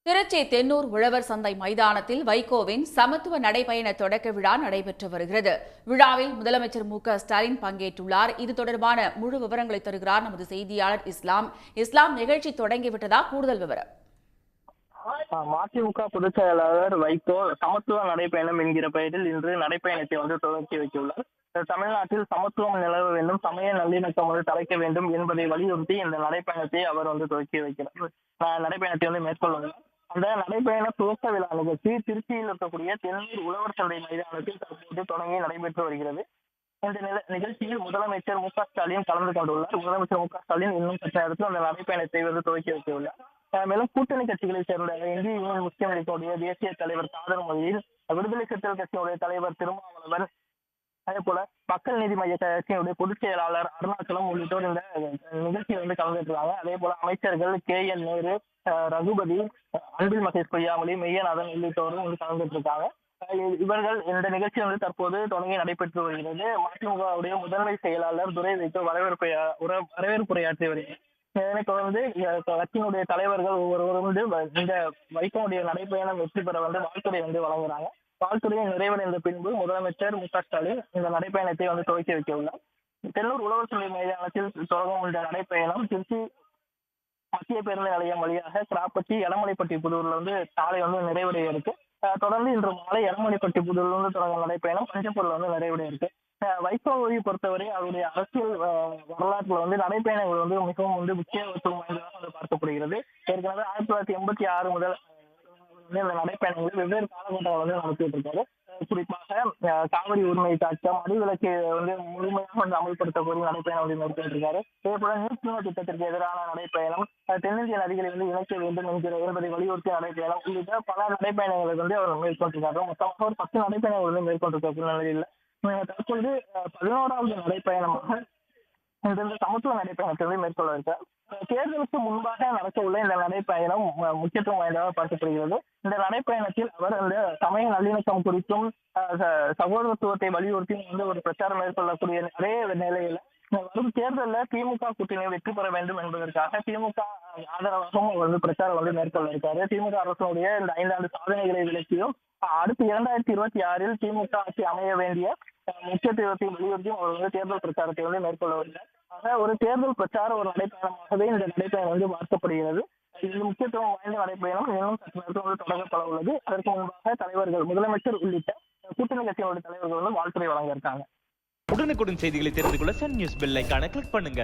திருச்சி தென்னூர் உழவர் சந்தை மைதானத்தில் வைகோவின் சமத்துவ நடைபயண தொடக்க விழா நடைபெற்று வருகிறது. விழாவில் முதலமைச்சர் மு.க.ஸ்டாலின் பங்கேற்றுள்ளார். இது தொடர்பான முழு விவரங்களை தருகிறார் நமது செய்தியாளர் இஸ்லாம். நிகழ்ச்சி தொடங்கிவிட்டதா? கூடுதல் விவரம். மதிமுக பொதுச் செயலாளர் வைகோ சமத்துவ நடைபயணம் என்கிற பெயரில் இன்று நடைபயணத்தை துவக்கி வைத்துள்ளார். தமிழ்நாட்டில் சமத்துவம் நிலவ வேண்டும், சமய நல்லிணக்கம் தலைக்க வேண்டும் என்பதை வலியுறுத்தி இந்த நடைபயணத்தை அவர் துவக்கி வைக்கிறார். நடைபயணத்தை மேற்கொள்ளுகிறார். அந்த நடைபயண துவக்க விழா நிகழ்ச்சி திருச்சியில் இருக்கக்கூடிய தென்னூர் உழவர் சந்தை மைதானத்தில் தற்போது தொடங்கி நடைபெற்று வருகிறது. இந்த நிகழ்ச்சியில் முதலமைச்சர் மு.க.ஸ்டாலின் கலந்து கொண்டுள்ளார். முதலமைச்சர் மு.க.ஸ்டாலின் இன்னும் சற்று நேரத்தில் அந்த நடைபயணத்தை துவக்கி வைத்துள்ளார். மேலும் கூட்டணி கட்சிகளை சேர்ந்த இந்திய யூனியன் முஸ்லீம் லீக்குடைய தேசிய தலைவர் காதர் மொழியில், விடுதலை சிறுத்தைகள் கட்சியினுடைய தலைவர் திருமாவளவன், அதே போல மக்கள் நீதி மைய கட்சியினுடைய பொதுச் செயலாளர் அருணாச்சலம் உள்ளிட்டோர் இந்த நிகழ்ச்சியில் கலந்துருக்காங்க. அதே போல அமைச்சர்கள் KN நேரு, ரகுபதி, அன்பில் மகேஷ் பொய்யாமொழி, மெய்யநாதன் உள்ளிட்டோரும் கலந்துட்டு இருக்காங்க. இவர்கள் இந்த நிகழ்ச்சி தற்போது தொடங்கி நடைபெற்று வருகிறது. மதிமுகவுடைய முதன்மை செயலாளர் துரை வைத்து வரவேற்புரையாற்றி வருகிறார். இதனை தொடர்ந்து கட்சியினுடைய தலைவர்கள் ஒவ்வொருவரும் இந்த வைகோவுடைய நடைபயணம் வெற்றி பெற வாழ்த்துறை வழங்குறாங்க. வாழ்த்துறையை நிறைவடைந்த பின்பு முதலமைச்சர் மு.க.ஸ்டாலின் இந்த நடைபயணத்தை துவக்கி வைக்க உள்ளார். தென்னூர் உழவர் சந்தை மைதானத்தில் தொடங்கும் இந்த நடைபயணம் திருச்சி மத்திய பேருந்து நிலையம் வழியாக கிராப்பட்டி, எடமலைப்பட்டி புதூர்ல காலை நிறைவடைய இருக்கு. தொடர்ந்து இன்று மாலை எடமலைப்பட்டி புதூர்ல தொடங்கும் நடைபயணம் பஞ்சப்பூர்ல நிறைவடைய இருக்கு. வைகோவை பொறுத்தவரை அவருடைய அரசியல் வரலாற்றுல நடைபயணங்கள் மிகவும் முக்கியத்துவம் வாய்ந்ததாக பார்க்கப்படுகிறது. ஏற்கனவே 1986 முதல் இந்த நடைபயணங்கள் வெவ்வேறு காலகட்டங்கள் நடத்திட்டு இருக்காரு. குறிப்பாக காவிரி உரிமை சட்டம், மதுவிலக்கு முழுமையாக அமல்படுத்த கோரி நடைபயணம் மேற்கொண்டு இருக்காரு. இதே போல நீர்த்தின திட்டத்திற்கு எதிரான நடைபயணம், தென்னிந்திய நதிகளை இணைக்க வேண்டும் என்பதை வலியுறுத்தி நடைபயணம் உள்ளிட்ட பல நடைபயணங்களை அவர் மேற்கொண்டிருக்காரு. மொத்தமாக ஒரு 10 நடைபயணங்கள் மேற்கொண்டிருக்க நிலையில் தற்போது 11வது நடைபயணமாக இந்த சமத்துவ நடைபயணத்தை மேற்கொள்ள இருக்கார். தேர்தலுக்கு முன்பாக நடக்க உள்ள இந்த நடைபயணம் முக்கியத்துவம் வாய்ந்ததாக பார்க்கப்படுகிறது. இந்த நடைபயணத்தில் அவர் இந்த சமய நல்லிணக்கம் குறித்தும் சகோதரத்துவத்தை வலியுறுத்தி ஒரு பிரச்சாரம் மேற்கொள்ளக்கூடிய அதே நிலையில வரும் தேர்தலில் திமுக கூட்டணி வெற்றி பெற வேண்டும் என்பதற்காக திமுக ஆதரவாகவும் பிரச்சாரம் மேற்கொள்ள இருக்காரு. திமுக அரசுடைய இந்த 5 ஆண்டு சாதனைகளை விளக்கியும் அடுத்து 2026 திமுக ஆட்சி அமைய வேண்டிய முக்கியத்துவத்தை வலியுறுத்தியும் அவர் தேர்தல் பிரச்சாரத்தை மேற்கொள்ள வருகிறார். ஆக ஒரு தேர்தல் பிரச்சார ஒரு நடைபயணமாகவே இந்த நடைபயணம் பார்க்கப்படுகிறது. இது முக்கியத்துவம் வாய்ந்த நடைபயணம் இன்னும் சற்று நேரத்தில் தொடங்கப்பட உள்ளது. அதற்கு முன்பாக தலைவர்கள், முதலமைச்சர் உள்ளிட்ட கூட்டணி கட்சியினுடைய தலைவர்கள் வாழ்த்துறை வழங்க இருக்காங்க. உடனுக்குடன் செய்திகளை தெரிந்து கொள்ள சன் நியூஸ் பெல் ஐகானை கிளிக் பண்ணுங்க.